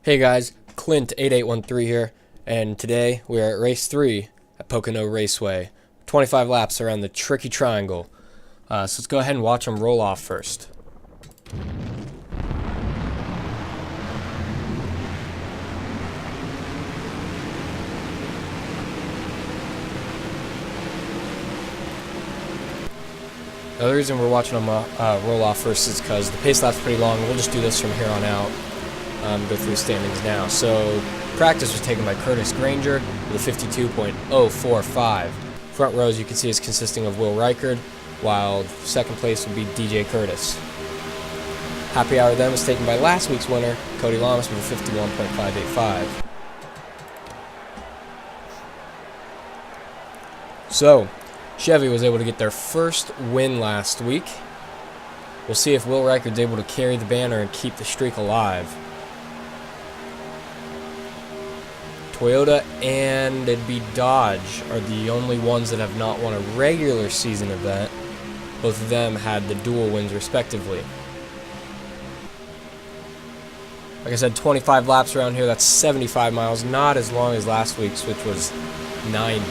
Hey guys, Clint8813 here, and today we are at race 3 at Pocono Raceway. 25 laps around the tricky triangle. So let's go ahead and watch them roll off first. The other reason we're watching them roll off first is because the pace lap's pretty long. We'll just do this from here on out. Go through the standings now. So practice was taken by Curtis Granger with a 52.045. Front rows you can see is consisting of Will Reichard, while second place would be DJ Curtis. Happy hour then was taken by last week's winner, Cody Lamas, with a 51.585. So Chevy was able to get their first win last week. We'll see if Will Reichard's able to carry the banner and keep the streak alive. Toyota and it'd be Dodge are the only ones that have not won a regular season event. Both of them had the dual wins respectively. Like I said, 25 laps around here, that's 75 miles, not as long as last week's, which was 90.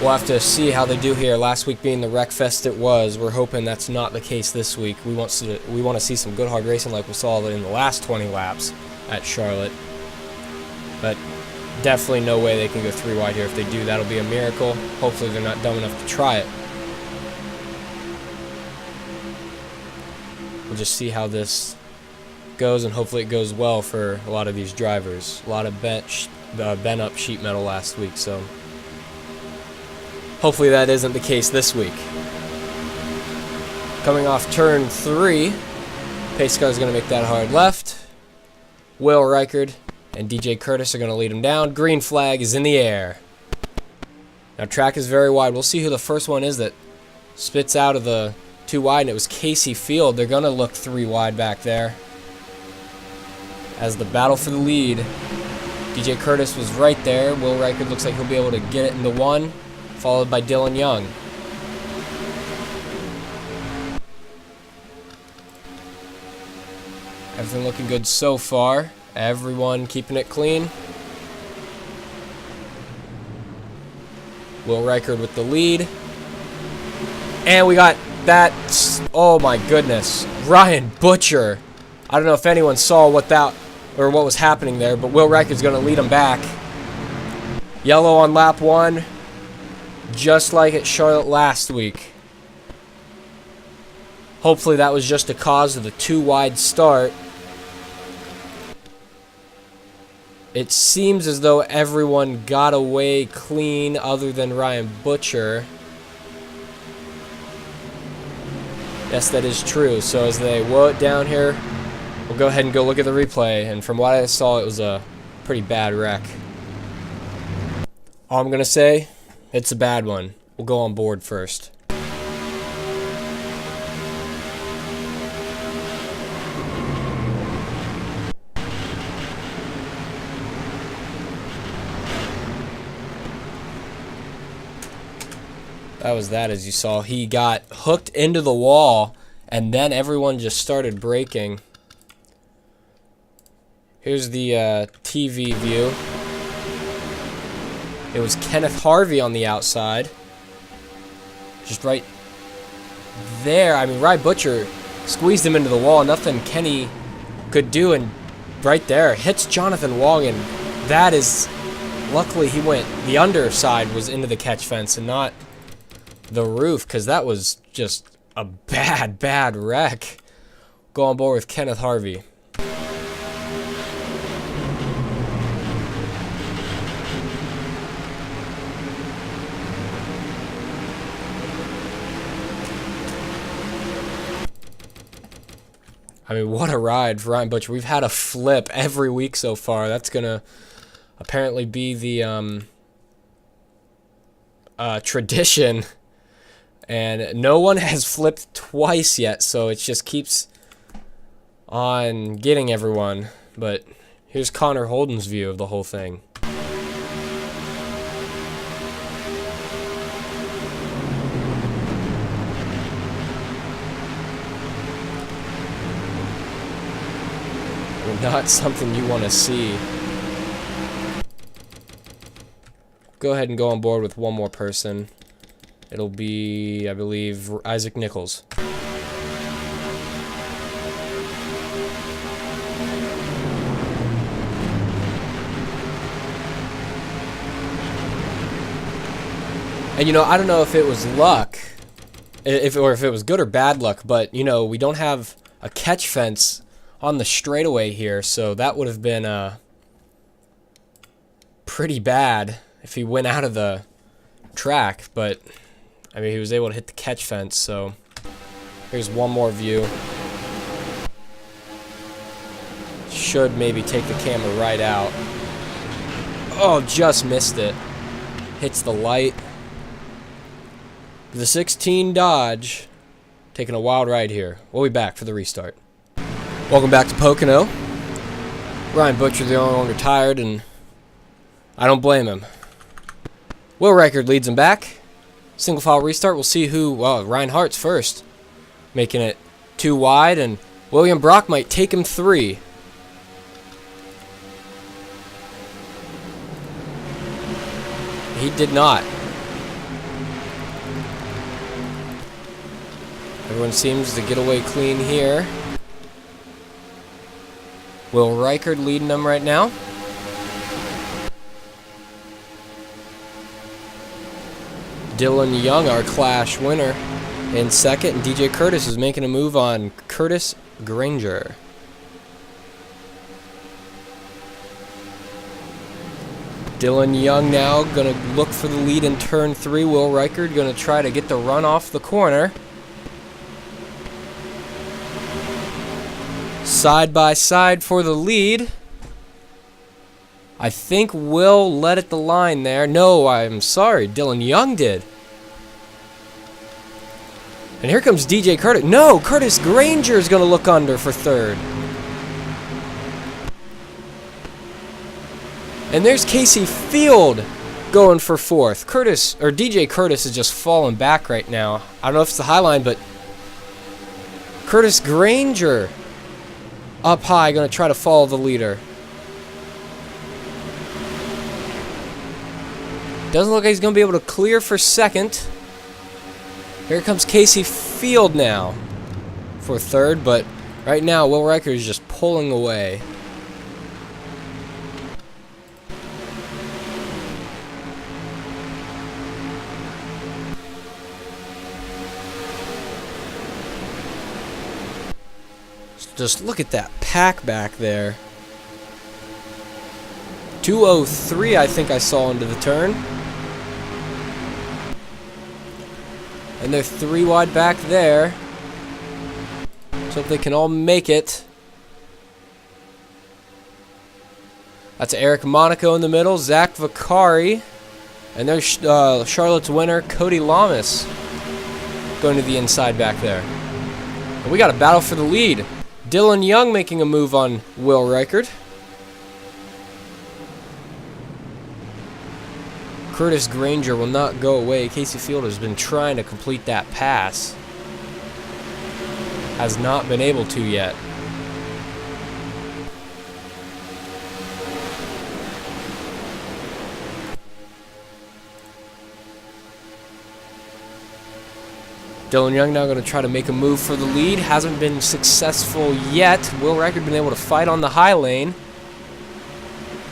We'll have to see how they do here. Last week being the wreck fest it was, we're hoping that's not the case this week. We want to see some good hard racing like we saw in the last 20 laps at Charlotte. But definitely no way they can go 3 wide here. If they do, that'll be a miracle. Hopefully they're not dumb enough to try it. We'll just see how this goes, and hopefully it goes well for a lot of these drivers. A lot of bent up sheet metal last week, so hopefully that isn't the case this week. Coming off turn 3, pace car is going to make that hard left. Will Reichard and DJ Curtis are going to lead him down. Green flag is in the air. Now track is very wide. We'll see who the first one is that spits out of the 2 wide, and it was Casey Field. They're going to look 3 wide back there. As the battle for the lead, DJ Curtis was right there. Will Reichard looks like he'll be able to get it into 1. Followed by Dylan Young. Everything looking good so far. Everyone keeping it clean. Will Reichard with the lead. And we got that. Oh my goodness. Ryan Butcher. I don't know if anyone saw what was happening there, but Will Reichard's going to lead him back. Yellow on lap 1. Just like at Charlotte last week. Hopefully that was just a cause of the 2 wide start. It seems as though everyone got away clean other than Ryan Butcher. Yes, that is true. So as they woe it down here, we'll go ahead and go look at the replay. And from what I saw, it was a pretty bad wreck. All I'm going to say, it's a bad one. We'll go on board first. That was that, as you saw. He got hooked into the wall, and then everyone just started braking. Here's the TV view. It was Kenneth Harvey on the outside. Just right there. I mean, Ryan Butcher squeezed him into the wall. Nothing Kenny could do. And right there, hits Jonathan Wong. And that is, luckily he went, the underside was into the catch fence and not the roof. Because that was just a bad, bad wreck. Go on board with Kenneth Harvey. I mean, what a ride for Ryan Butcher. We've had a flip every week so far. That's going to apparently be the tradition. And no one has flipped twice yet, so it just keeps on getting everyone. But here's Connor Holden's view of the whole thing. Not something you want to see. Go ahead and go on board with one more person. It'll be, I believe, Isaac Nichols. And, you know, I don't know if it was luck, or if it was good or bad luck, but, you know, we don't have a catch fence on the straightaway here, so that would have been pretty bad if he went out of the track, but, I mean, he was able to hit the catch fence, so here's one more view. Should maybe take the camera right out. Oh, just missed it. Hits the light. The 16 Dodge taking a wild ride here. We'll be back for the restart. Welcome back to Pocono. Ryan Butcher, the no longer tired, and I don't blame him. Will Reichard leads him back. Single file restart. We'll see who. Well, Ryan Hart's first, making it 2 wide, and William Brock might take him 3. He did not. Everyone seems to get away clean here. Will Reichard leading them right now. Dylan Young, our Clash winner, in second. And DJ Curtis is making a move on Curtis Granger. Dylan Young now going to look for the lead in turn 3. Will Reichard going to try to get the run off the corner. Side by side for the lead. I think Will led at the line there. No, I'm sorry. Dylan Young did. And here comes DJ Curtis. No, Curtis Granger is going to look under for third. And there's Casey Field going for fourth. DJ Curtis is just falling back right now. I don't know if it's the high line, but Curtis Granger up high, going to try to follow the leader. Doesn't look like he's going to be able to clear for second. Here comes Casey Field now for third, but right now Will Reichard is just pulling away. Just look at that pack back there. 203, I think I saw into the turn. And they're 3 wide back there. So if they can all make it. That's Eric Monaco in the middle, Zach Vicari. And there's Charlotte's winner, Cody Lamas, going to the inside back there. And we got a battle for the lead. Dylan Young making a move on Will Reichard. Curtis Granger will not go away. Casey Field has been trying to complete that pass. Has not been able to yet. Dylan Young now going to try to make a move for the lead. Hasn't been successful yet. Will Reichard been able to fight on the high lane.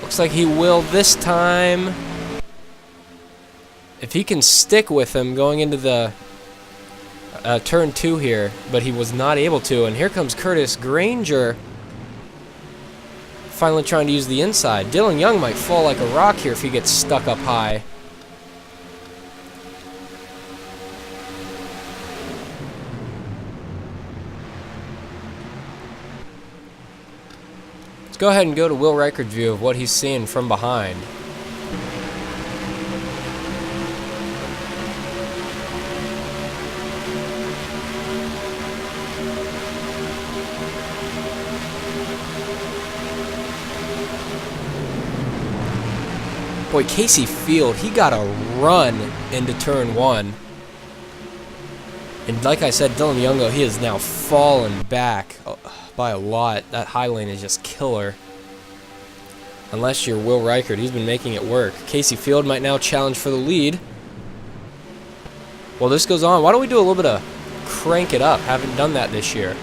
Looks like he will this time. If he can stick with him going into the turn 2 here, but he was not able to. And here comes Curtis Granger, finally trying to use the inside. Dylan Young might fall like a rock here if he gets stuck up high. Let's go ahead and go to Will Reichard's view of what he's seeing from behind. Boy, Casey Field, he got a run into turn 1. And like I said, Dylan Young, he is now fallen back. Oh, by a lot. That high lane is just killer. Unless you're Will Reichert, he's been making it work. Casey Field might now challenge for the lead. Well, this goes on. Why don't we do a little bit of crank it up? Haven't done that this year.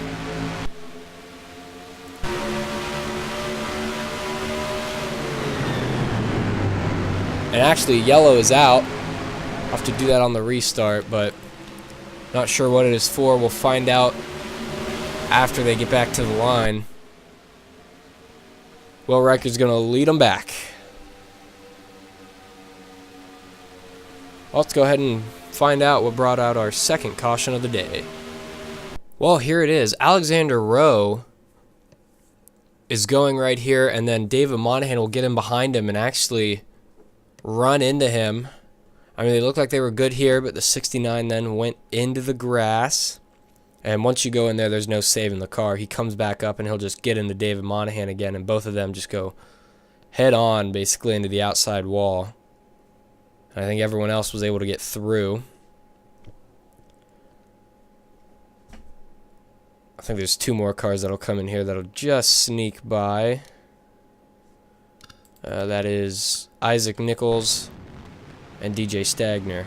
And actually, yellow is out. I'll have to do that on the restart, but not sure what it is for. We'll find out after they get back to the line. Will Reichert's going to lead them back. Well, let's go ahead and find out what brought out our second caution of the day. Well, here it is. Alexander Rowe is going right here, and then David Monahan will get in behind him and actually run into him. I mean, they looked like they were good here, but the 69 then went into the grass. And once you go in there, there's no saving the car. He comes back up, and he'll just get into David Monahan again, and both of them just go head on, basically, into the outside wall. I think everyone else was able to get through. I think there's two more cars that'll come in here that'll just sneak by. That is Isaac Nichols and DJ Stagner.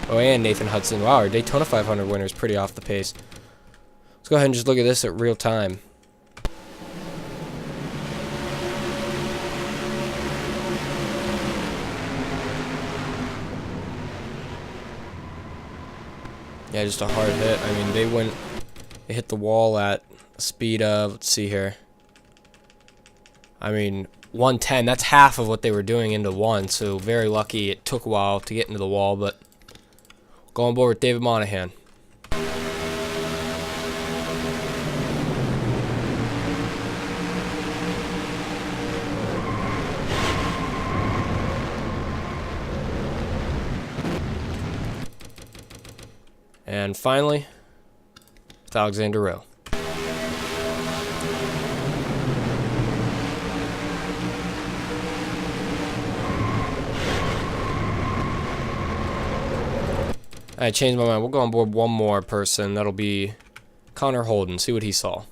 Oh, and Nathan Hudson. Wow, our Daytona 500 winner is pretty off the pace. Let's go ahead and just look at this at real time. Yeah, just a hard hit. I mean, they hit the wall at a speed of, let's see here. I mean, 110, that's half of what they were doing into one, so very lucky. It took a while to get into the wall, but go on board with David Monahan. And finally, it's Alexander Rowe. I changed my mind. We'll go on board one more person. That'll be Connor Holden. See what he saw.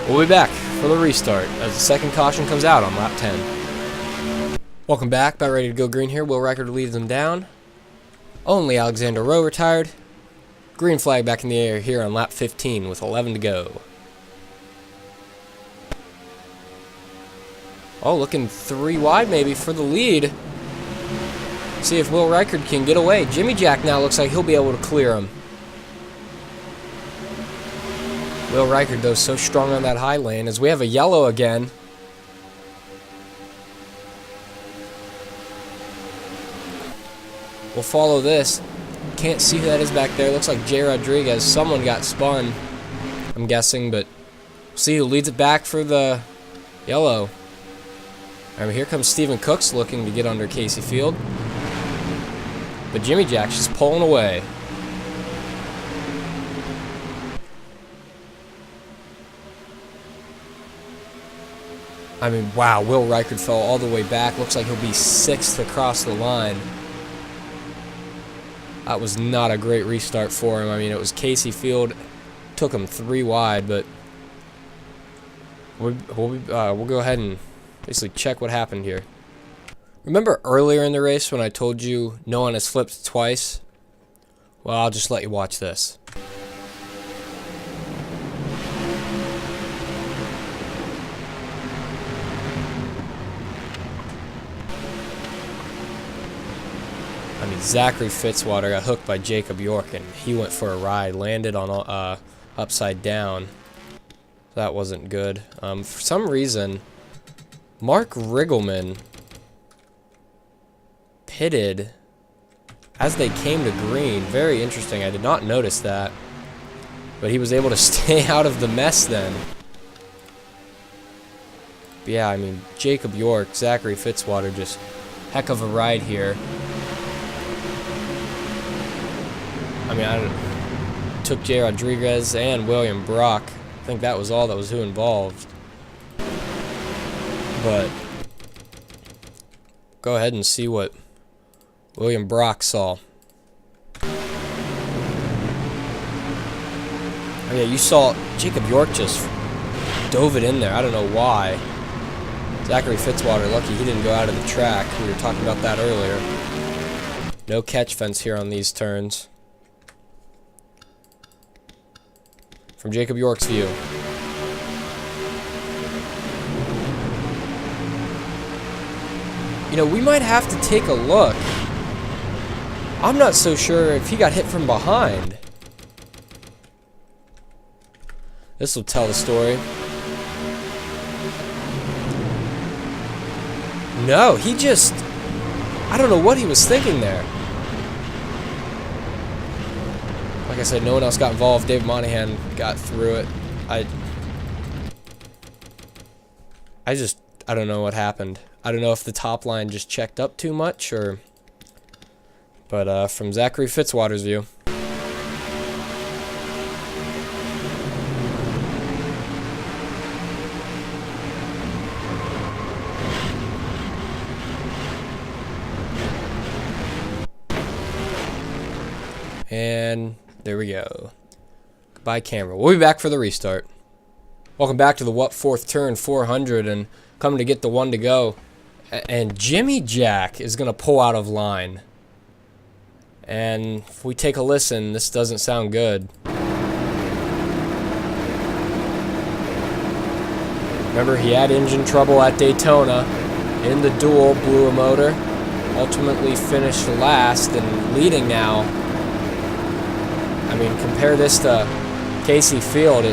We'll be back for the restart as the second caution comes out on lap 10. Welcome back. About ready to go green here. Will Reichert leads them down. Only Alexander Rowe retired. Green flag back in the air here on lap 15 with 11 to go. Oh, looking 3 wide maybe for the lead. See if Will Reichert can get away. Jimmy Jack now looks like he'll be able to clear him. Will Reichert, though, so strong on that high lane as we have a yellow again. We'll follow this. Can't see who that is back there. Looks like Jay Rodriguez. Someone got spun, I'm guessing, but see who leads it back for the yellow. I mean, here comes Stephen Cooks looking to get under Casey Field. But Jimmy Jack's just pulling away. I mean, wow, Will Reichert fell all the way back. Looks like he'll be 6th across the line. That was not a great restart for him. I mean, it was Casey Field. Took him 3 wide, but we'll go ahead and basically check what happened here. Remember earlier in the race when I told you no one has flipped twice? Well, I'll just let you watch this. I mean, Zachary Fitzwater got hooked by Jacob York, and he went for a ride, landed on upside down. That wasn't good. For some reason, Mark Riggleman pitted as they came to green. Very interesting. I did not notice that. But he was able to stay out of the mess then. But yeah, I mean, Jacob York, Zachary Fitzwater, just heck of a ride here. I mean, I took Jay Rodriguez and William Brock. I think that was all that was who involved. But go ahead and see what William Brock saw. Oh yeah, you saw Jacob York just dove it in there. I don't know why. Zachary Fitzwater, lucky he didn't go out of the track. We were talking about that earlier. No catch fence here on these turns. From Jacob York's view. You know, we might have to take a look. I'm not so sure if he got hit from behind. This will tell the story. No, he just... I don't know what he was thinking there. Like I said, no one else got involved. David Monahan got through it. I don't know what happened. I don't know if the top line just checked up too much or... But from Zachary Fitzwater's view. And there we go. Goodbye, camera. We'll be back for the restart. Welcome back to the What Fourth Turn 400 and coming to get the one to go. And Jimmy Jack is going to pull out of line. And if we take a listen, this doesn't sound good. Remember, he had engine trouble at Daytona. In the duel, blew a motor. Ultimately finished last and leading now. I mean, compare this to Casey Field.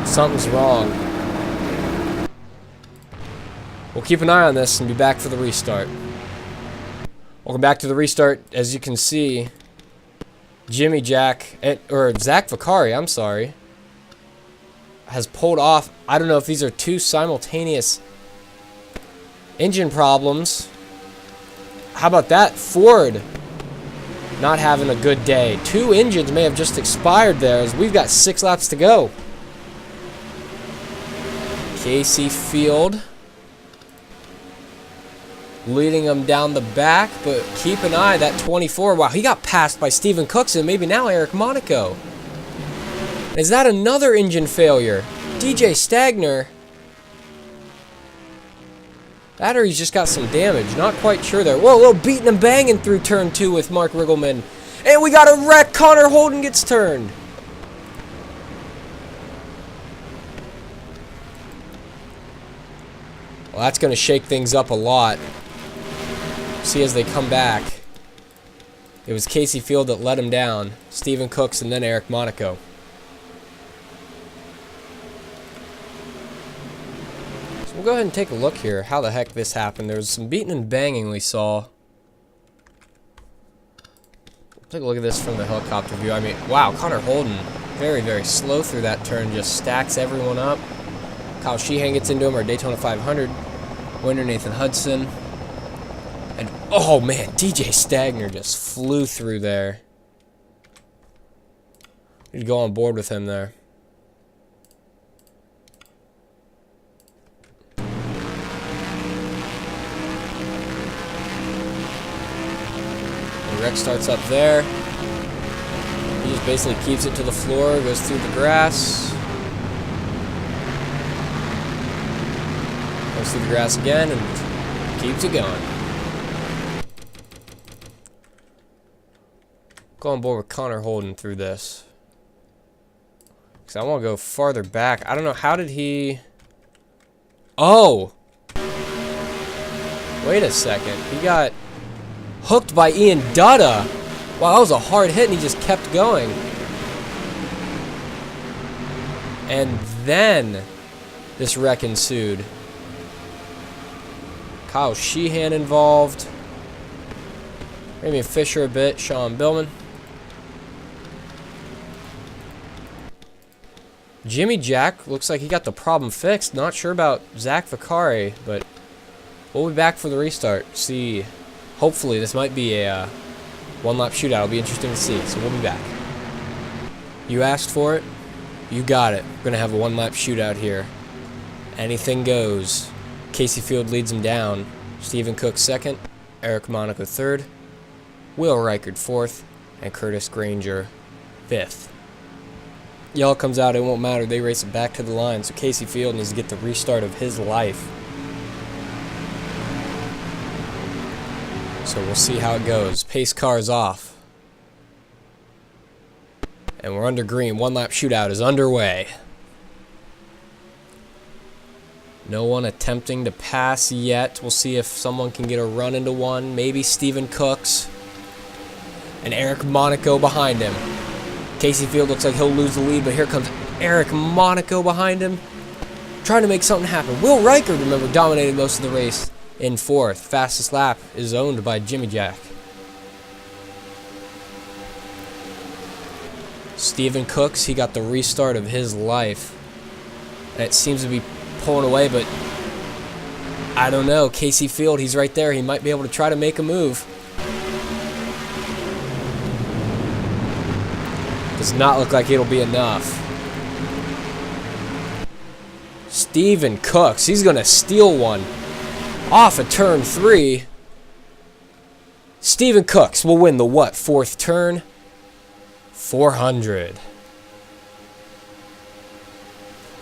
Something's wrong. We'll keep an eye on this and be back for the restart. Welcome back to the restart. As you can see, Jimmy Jack, or Zach Vicari, I'm sorry, has pulled off. I don't know if these are two simultaneous engine problems. How about that? Ford not having a good day. Two engines may have just expired there as we've got 6 laps to go. Casey Field leading them down the back, but keep an eye, that 24. Wow, he got passed by Stephen Cookson, maybe now Eric Monaco. Is that another engine failure? DJ Stagner. Battery's just got some damage. Not quite sure there. Whoa, a little beating and banging through turn 2 with Mark Riggleman. And we got a wreck. Connor Holden gets turned. Well, that's going to shake things up a lot. See as they come back. It was Casey Field that let him down. Stephen Cooks and then Eric Monaco. We'll go ahead and take a look here, how the heck this happened. There was some beating and banging we saw. Take a look at this from the helicopter view. I mean, wow, Connor Holden, very, very slow through that turn, just stacks everyone up. Kyle Sheehan gets into him, our Daytona 500. Winner Nathan Hudson. And, oh man, DJ Stagner just flew through there. We'd go on board with him there. Rex starts up there. He just basically keeps it to the floor, goes through the grass. Goes through the grass again and keeps it going. Go on board with Connor Holden through this. Because I want to go farther back. I don't know, how did he... Oh! Wait a second. He got hooked by Ian Dutta. Wow, that was a hard hit and he just kept going. And then this wreck ensued. Kyle Sheehan involved. Maybe Fisher a bit. Sean Billman. Jimmy Jack looks like he got the problem fixed. Not sure about Zach Vicari, but we'll be back for the restart. See, hopefully this might be a one-lap shootout. It'll be interesting to see. So we'll be back. You asked for it. You got it. We're going to have a one-lap shootout here. Anything goes. Casey Field leads him down. Stephen Cook second, Eric Monaco third, Will Reichard fourth, and Curtis Granger fifth. Yellow comes out, it won't matter. They race it back to the line, so Casey Field needs to get the restart of his life. So we'll see how it goes. Pace car is off. And we're under green. One lap shootout is underway. No one attempting to pass yet. We'll see if someone can get a run into one. Maybe Stephen Cooks. And Eric Monaco behind him. Casey Field looks like he'll lose the lead, but here comes Eric Monaco behind him, trying to make something happen. Will Reichard, remember, dominated most of the race in fourth. Fastest lap is owned by Jimmy Jack. Stephen Cooks, he got the restart of his life. And it seems to be pulling away, but I don't know. Casey Field, he's right there. He might be able to try to make a move. Does not look like it'll be enough. Stephen Cooks, he's going to steal one off of turn 3. Stephen Cooks will win the what? Fourth turn? 400.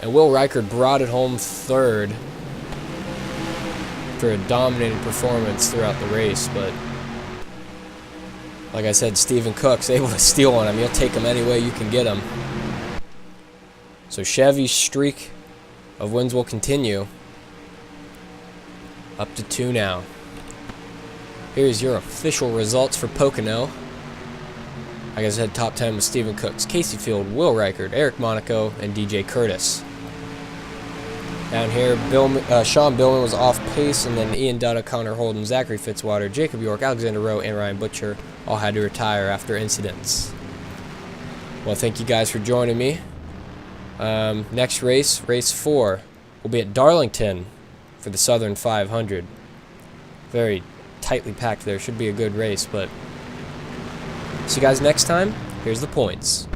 And Will Reichard brought it home third for a dominating performance throughout the race, but like I said, Stephen Cook's able to steal one. I mean, you'll take him any way you can get him. So Chevy's streak of wins will continue. Up to 2 now. Here's your official results for Pocono. Like I said, top 10 was Stephen Cooks, Casey Field, Will Reichard, Eric Monaco, and DJ Curtis. Down here, Sean Billman was off pace, and then Ian Dutta, Connor Holden, Zachary Fitzwater, Jacob York, Alexander Rowe, and Ryan Butcher all had to retire after incidents. Well, thank you guys for joining me. Next race, race 4, will be at Darlington for the Southern 500. Very tightly packed there. Should be a good race, but see you guys next time. Here's the points.